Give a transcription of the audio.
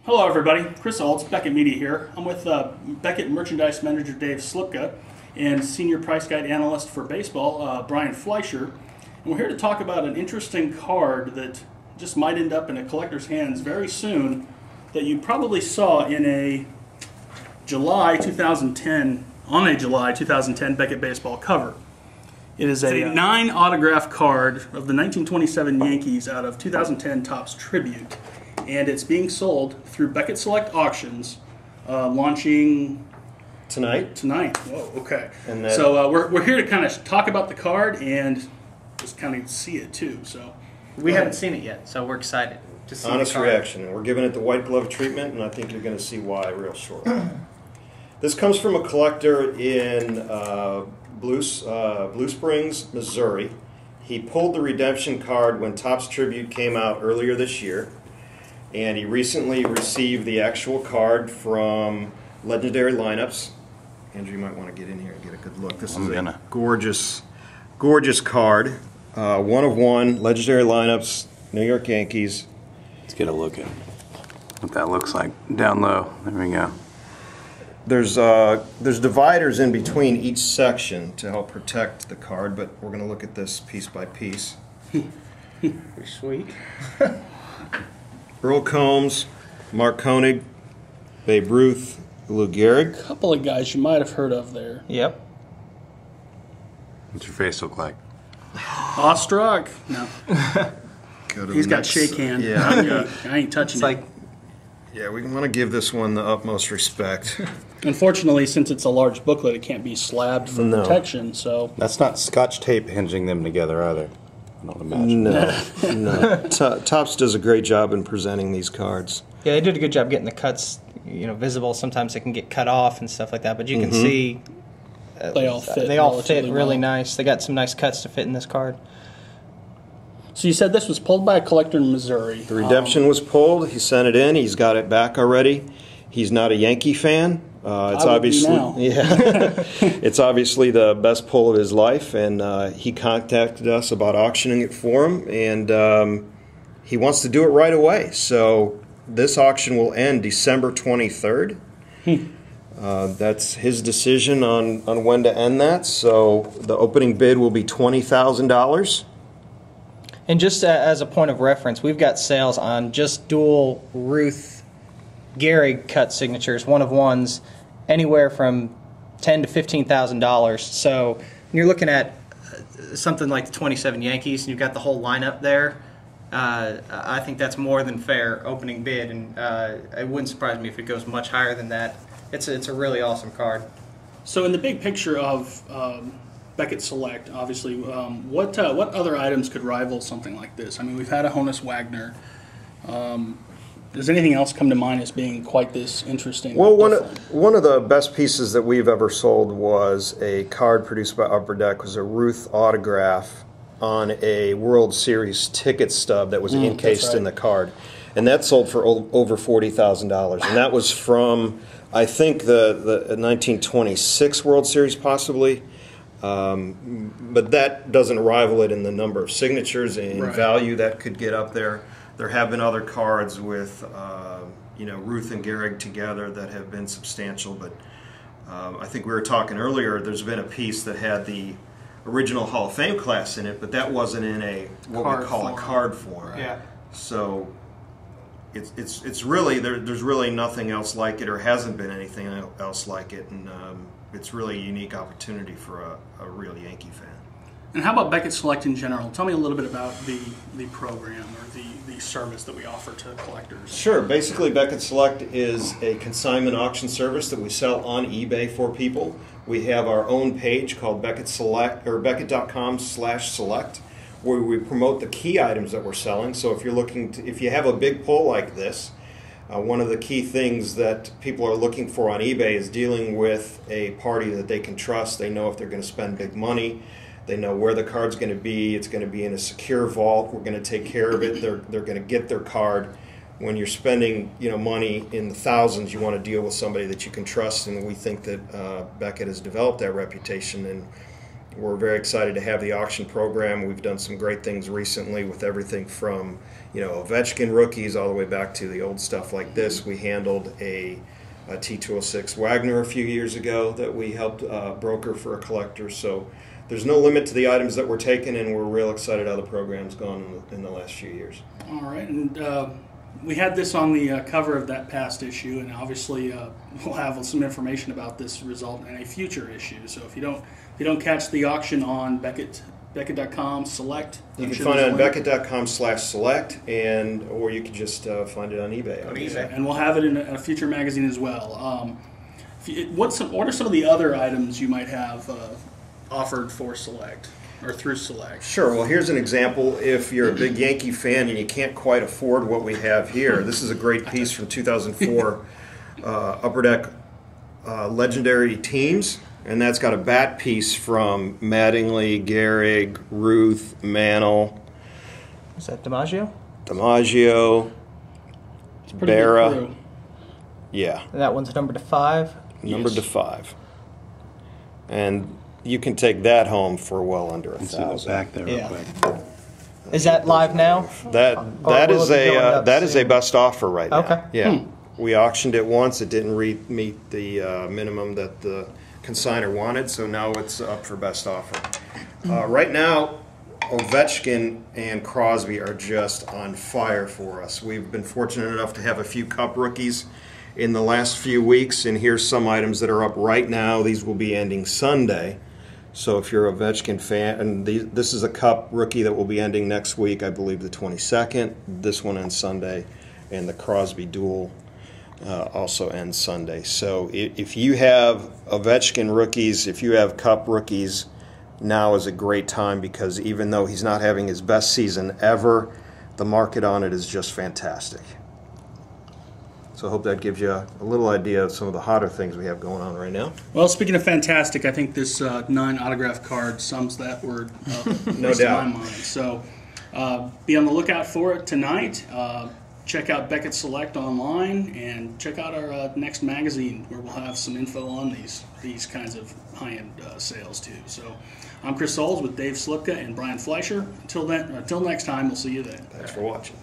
Hello everybody, Chris Alts, Beckett Media here. I'm with Beckett Merchandise Manager Dave Sliepka and Senior Price Guide Analyst for Baseball, Brian Fleischer. And we're here to talk about an interesting card that just might end up in a collector's hands very soon that you probably saw in a July 2010 Beckett Baseball cover. It is a 9 autograph card of the 1927 Yankees out of 2010 Topps Tribute. And it's being sold through Beckett Select Auctions, launching tonight. Whoa, okay. And so we're here to kind of talk about the card and just kind of see it too. So we haven't seen it yet, so we're excited to see honest the card. reaction. And we're giving it the white glove treatment, and I think you're going to see why real shortly. This comes from a collector in Blue Springs, Missouri. He pulled the redemption card when Topps Tribute came out earlier this year. And he recently received the actual card from Legendary Lineups. Andrew, you might want to get in here and get a good look. This is a gorgeous, gorgeous card. One of one, Legendary Lineups, New York Yankees. Let's get a look at what that looks like down low. There we go. There's dividers in between each section to help protect the card, but we're going to look at this piece by piece. Pretty sweet. Earl Combs, Mark Koenig, Babe Ruth, Lou Gehrig. a couple of guys you might have heard of there. Yep. What's your face look like? Awestruck? No. He's got shake hand. Yeah. I ain't touching It's it. like, Yeah, we want to give this one the utmost respect. Unfortunately, since it's a large booklet, it can't be slabbed for protection. So That's not Scotch tape hinging them together either. I don't imagine. No. Topps does a great job in presenting these cards. yeah, they did a good job getting the cuts, visible. Sometimes they can get cut off and stuff like that, but you can see they all fit. they all fit relatively really well. nice. They got some nice cuts to fit in this card. So you said this was pulled by a collector in Missouri. The redemption was pulled. He sent it in. He's got it back already. He's not a Yankee fan. It's I would be obviously now. yeah. It's obviously the best pull of his life, and he contacted us about auctioning it for him, and he wants to do it right away. So this auction will end December 23rd. That's his decision on when to end that. So the opening bid will be $20,000. And just as a point of reference, we've got sales on just dual Ruth Gehrig cut signatures, one of ones, anywhere from $10,000 to $15,000. So when you're looking at something like the 27 Yankees, and you've got the whole lineup there, I think that's more than fair opening bid, and it wouldn't surprise me if it goes much higher than that. It's a really awesome card. So in the big picture of Beckett Select, obviously, what other items could rival something like this? I mean, we've had a Honus Wagner. Does anything else come to mind as being quite this interesting? Well, one of the best pieces that we've ever sold was a card produced by Upper Deck. It was a Ruth autograph on a World Series ticket stub that was encased in the card. And that sold for over $40,000. And that was from, I think, the 1926 World Series possibly. But that doesn't rival it in the number of signatures and value that could get up there. There have been other cards with, Ruth and Gehrig together that have been substantial, but I think we were talking earlier, there's been a piece that had the original Hall of Fame class in it, but that wasn't in what we call a card form. Yeah. So it's really, there's really nothing else like it, or hasn't been anything else like it, and it's really a unique opportunity for a real Yankee fan. And how about Beckett Select in general? Tell me a little bit about the program or the service that we offer to collectors. Sure. Basically, Beckett Select is a consignment auction service that we sell on eBay for people. We have our own page called Beckett Select, or Beckett.com/select, where we promote the key items that we're selling. So if you have a big pull like this, one of the key things that people are looking for on eBay is dealing with a party that they can trust. They know if they're going to spend big money. They know where the card's going to be. It's going to be in a secure vault. We're going to take care of it. They're going to get their card. When you're spending money in the thousands, you want to deal with somebody that you can trust, and we think that Beckett has developed that reputation. And We're very excited to have the auction program. We've done some great things recently with everything from, Ovechkin rookies all the way back to the old stuff like this. We handled a T206 Wagner a few years ago that we helped broker for a collector. So there's no limit to the items that we're taking, and we're real excited how the program's gone in the last few years. All right, and we had this on the cover of that past issue, and obviously we'll have some information about this result in a future issue. So if you don't catch the auction on Beckett.com Select, you can find it on Beckett.com/select, or you can just find it on eBay. And we'll have it in a future magazine as well. What are some of the other items you might have offered for Select or through Select? Sure. Well, here's an example. If you're a big Yankee fan and you can't quite afford what we have here, this is a great piece from 2004 Upper Deck Legendary Teams. And that's got a bat piece from Mattingly, Gehrig, Ruth, Mantle. Is that DiMaggio? DiMaggio, Berra. Yeah. And that one's numbered to 5? Numbered to 5. And you can take that home for well under $1,000. Back there real quick. Is that live now? That is a best offer right now. Okay. Yeah. We auctioned it once. It didn't meet the minimum that the consignor wanted, so now it's up for best offer. Right now, Ovechkin and Crosby are just on fire for us. We've been fortunate enough to have a few Cup rookies in the last few weeks, and here's some items that are up right now. These will be ending Sunday. So if you're a Ovechkin fan, and this is a Cup rookie that will be ending next week, I believe the 22nd. This one ends Sunday, and the Crosby duel also ends Sunday. So if you have Ovechkin rookies, if you have Cup rookies, now is a great time, because even though he's not having his best season ever, the market on it is just fantastic. So I hope that gives you a little idea of some of the hotter things we have going on right now. Well, speaking of fantastic, I think this 9 autograph card sums that word up. No doubt. In my mind. So be on the lookout for it tonight. Check out Beckett Select online, and check out our next magazine, where we'll have some info on these kinds of high-end sales too. So I'm Chris Soules with Dave Sliepka and Brian Fleischer. Until next time, we'll see you then. Thanks for watching.